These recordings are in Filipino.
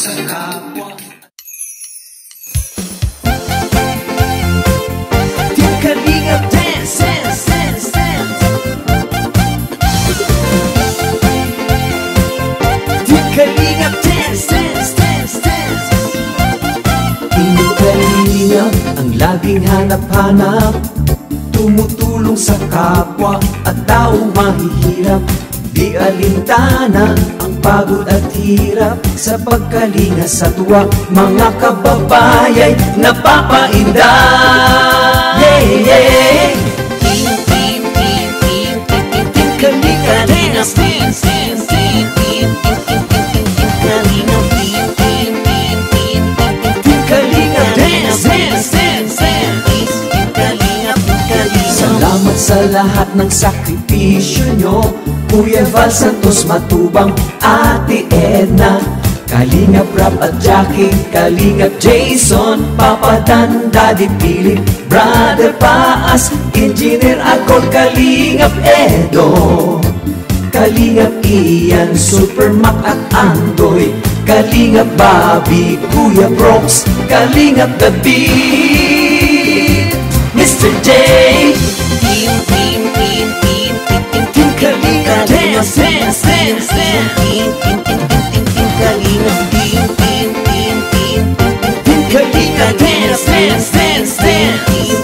sa kapwa. Team Kalingap dance, dance, dance, dance. Team Kalingap dance, dance, dance, dance. Team Kalingap ang laging hanap-hanap, tumutulong sa kapwa at tao mahihirap. Di alintana ang pagod at hirap, sa pagkalinga sa tuwa mga kababayay napapainda. Yeah, yeah. Team Kalingap dance, dance, dance, dance. Team Kalingap, Team Kalingap dance, dance, dance, dance. Salamat sa lahat ng sakripisyo nyo, Kuya Val Santos Matubang, Ate Edna, Kalingap Rap at Jackie, Kalingap Jason, Papa Dan, Daddy Philip, Brother Paas, Engineer Akol, Kalingap Edo, Kalingap Ian, Super Mac at Andoy, Kalingap Bobby, Kuya Brox, Kalingap David, Mr. J. Team Kalingap dance, dance, dance, dance. Team Kalingap, Team Kalingap dance, dance, dance, dance. Team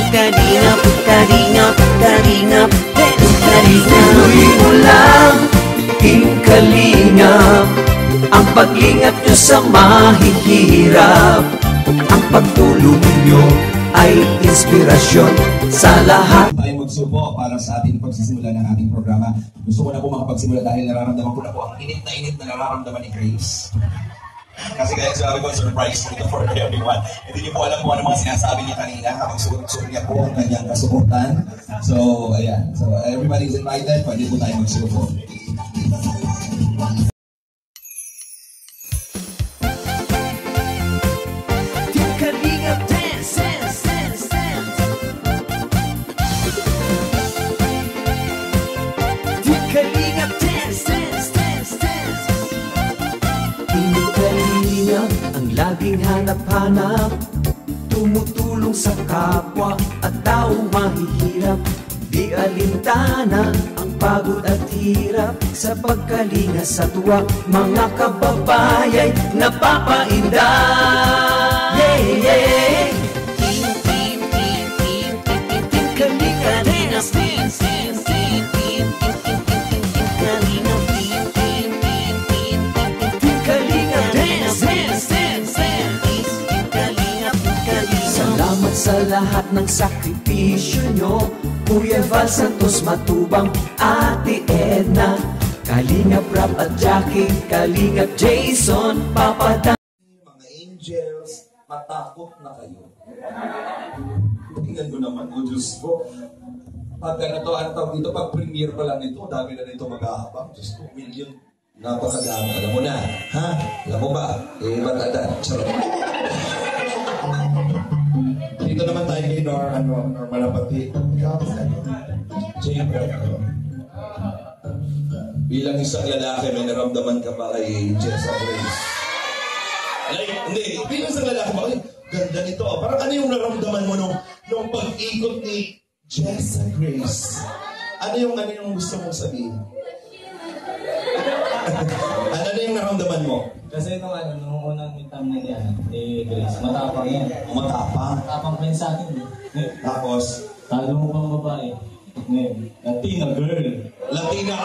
Kalingap, Kalingap, Kalingap dance, Kalingap. Tuloy mo lang, Team Kalingap, ang paglingap nyo sa mahihirap. Ang pagtulong nyo ay inspirasyon sa lahat. Tayo magsubo para sa ating pagsisimula ng ating programa. Gusto ko na po makapagsimula dahil nararamdaman ko na po ang init na nararamdaman ni Grace. Kasi kaya sabi ko, surprise ito for everyone. Hindi niyo po alam kung ano mga sinasabi niya kanina habang suot-suot niya po ang kanyang kasuotan. So, ayan. So, everybody is invited. Pwede po tayo magsubo. Ang laging hanap-hanap, tumutulong sa kapwa at tao mahihirap. Di alintana ang pagod at hirap, sa pagkalinga sa tuwa mga kababayay napapainda. Yeah, yeah. Team Kalingap dance, dance, dance. Team Kalingap, Team Kalingap dance, dance, dance, dance. Salamat sa lahat ng sakripisyo nyo, Kuya Val Santos Matubang, Ate Edna, Kalingap Rap at Jackie, Kalingap Jason, Papa Dan. Mga angels, matakot na kayo. Tingnan ko naman, oh Diyos ko. Pag ganito, ang tawag dito, pag premiere pa lang ito, dami na nito mag-ahabang. Diyos ko, million. Napakadami. Alam mo na, ha? Alam mo ba? Eh, matanda. Charot. Dito naman tayo kay Nor Malapati. Jacob. Bilang isang lalaki, may naramdaman ka ba kay Jessa Grace? Like, hindi. Bilang isang lalaki ba? Ganda nito. Parang ano yung naramdaman mo nung pag-ikot ni Jessa Grace? Ano yung gusto mong sabihin? Ano yung naramdaman mo? Kasi nung unang meetup na niya, Grace, matapang yan. Matapang? Matapang pa yun sa akin. Tapos? Talo mo pang babae. Latina girl. Latina,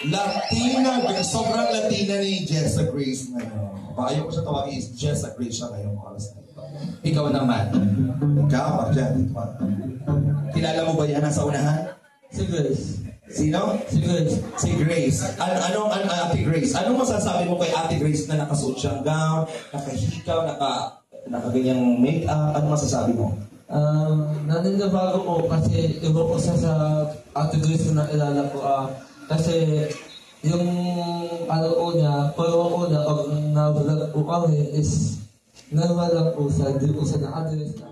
Latina girl. Sobrang Latina ni Jessa Grace ngayon. Ayaw ko siya tawagin is Jessa Grace siya ngayong oras na ito. Ikaw naman. Ikaw, dyan. Kilala mo ba yan nasa unahan? Si Grace. Sino? Si Grace. Si Grace. Anong Ate Grace? Anong masasabi mo kay Ate Grace na nakasuot siyang gown, nakahikaw, nakaganyang make-up? Ano masasabi mo? Naninibago po kasi iba po sa Ate Grace na ilala ko. Kasi yung ko niya, puro niya, pag nabalag po kami is normal lang po sa, di po sa na-address na.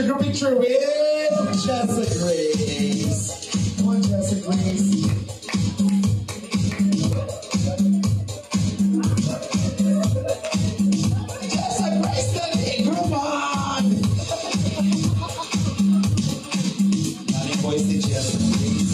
Group picture with Jessica Grace. Come on, Jessica Grace. Jessica Grace, dali! Group on! Daming boys ni Jessica Grace.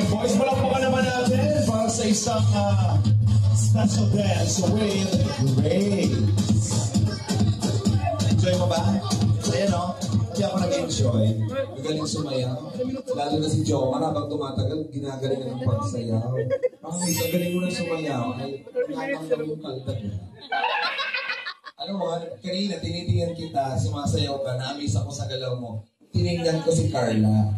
Boys, palakpakan naman natin para sa isang special dance with Grace. Enjoy mo ba? Ayan o, hindi ako nag-enjoy. Magaling sumayaw. Lalo na si Jomar, habang tumatagal, ginagaling na ng pagsayaw. Ang galing mo na sumayaw, ay natanggal yung kaldag. Alam mo, kanina tinitingnan kita, sumasayaw ka, na-amaze ako sa galaw mo. Tinignan ko si Carla.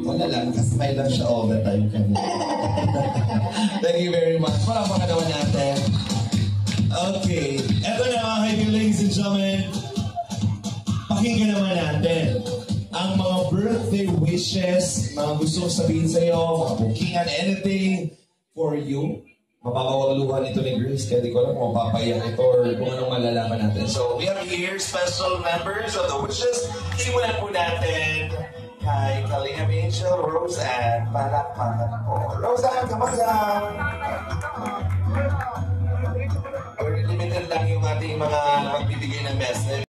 Wala lang, kasmay lang siya all the time kanina. Thank you very much. Palakpakan naman natin. Okay, eto na mga kaibigan, ladies and gentlemen. Pakinggan naman natin ang mga birthday wishes, mga gusto sabihin sa'yo, mga bookingan, anything for you. Mapapawagluhan ito ni Grace, kaya di ko alam kung mapapayak ito or kung anong malalaman natin. So, we have here special members of the wishes. Simulan po natin kay Kalinga Angel, Roseanne. Palakpakan po. Roseanne, kamusta? Limited lang yung ating mga magbibigay ng message.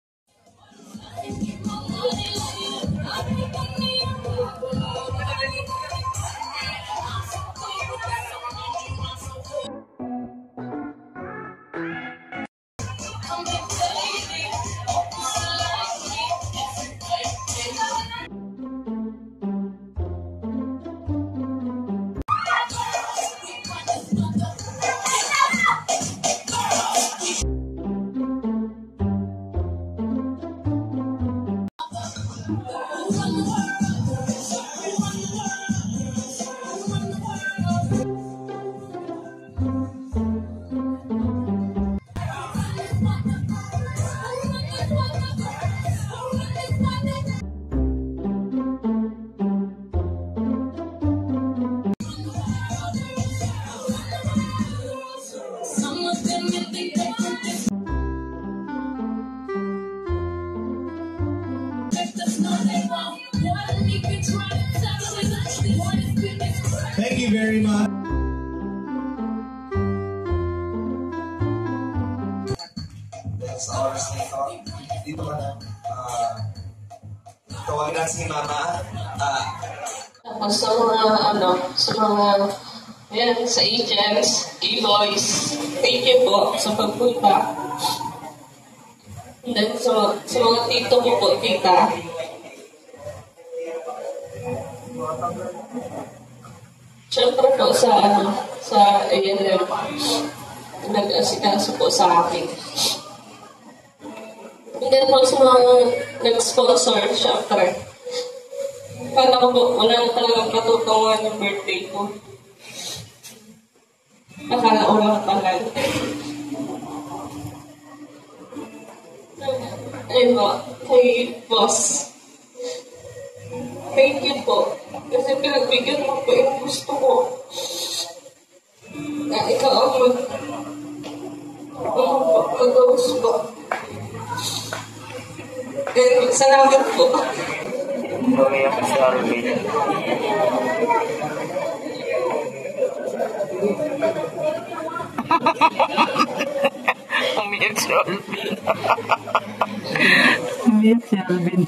Thank you very much. That's ours nito. Dito ka na. Tawagin natin si Mama. Sa mga sa mga yan, sa agents, e-boys, thank you po sa pagpunta. And then sa mga tito ko po, tita. Siyempre po sa A&M, nag-asikaso po sa akin. And then po sa mga nag-sponsor, siyempre. Kala ko po, wala na talagang katutungan yung birthday ko. Akala ko lang tagal. Ayun po, kay boss. Thank you po. Kasi pinagbigyan mo po yung gusto ko. Na ikaw ang mag-gawos po. And salamat po. Sorry ako si Arvin. Umiyak si Alvin. Umiyak si Alvin.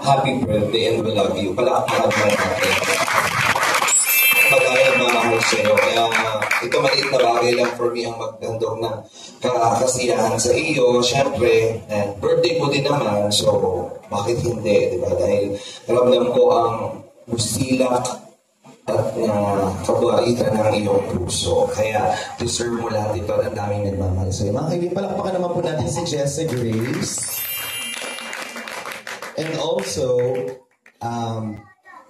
Happy birthday and we love you. Palakpakan mo natin. Pagkayang mamahal sa'yo. Kaya ito maliit na bagay lang for me ang magdandog ng kasiyahan sa iyo. Siyempre, birthday mo din naman. So, bakit hindi? Diba? Dahil ramdam ko ang busilak at kabaitan ng iyong puso. Kaya deserve mo lahat ito at ang daming nagmamahal sa'yo. Mga kaibigan, palakpakan naman po natin si Jessa Grace. And also,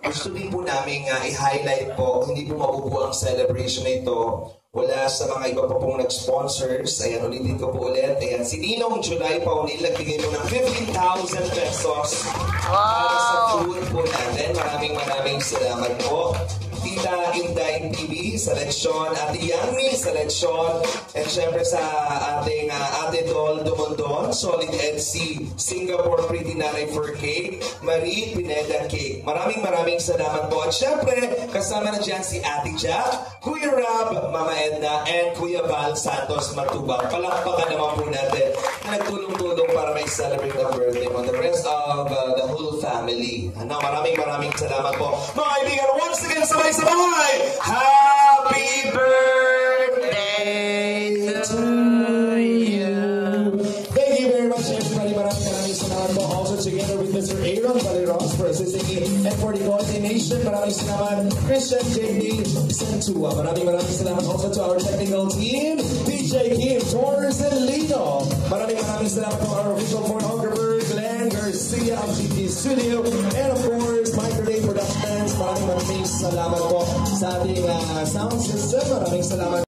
gusto din po namin i-highlight po, hindi po mabubuo ang celebration na ito. Wala sa mga iba pa pong nag-sponsors. Ayan, ulitin ko po ulit. Ayan, si Ninong July Paunil, nagbigay mo ng 15,000 pesos para sa food po natin. Maraming salamat po. Tita Inday TV sa leksyon, Ate Yangmi sa leksyon, and syempre sa ating Ate Dol Dumondon, Solid EDC, Singapore Pretty Nanay for Cake, Marie Pineda Cake. Maraming salamat po. At syempre, kasama na dyan si Ate Jack, Kuya Rab, Mama Edna, and Kuya Val Santos Matubang. Palakpakan naman po natin na nagtulong-tulong para may celebrate ang birthday mo. The rest of the whole family. Maraming salamat po. Mga kaibigan, once again, sabay-sabay! Happy birthday to you! Thank you very much, everybody. Maraming salamat po. Also together with Mr. Aaron Valeros for assisting me and for the coordination. Maraming salamat, Christian J.D. Santua. Maraming salamat also to our technical team, DJ Kim, Torres, and Lino. Maraming salamat to our official photographer, Glenn Garcia of GT Studio, and of course, Mike Ray Productions. Maraming salamat po sa ating sound system. Maraming salamat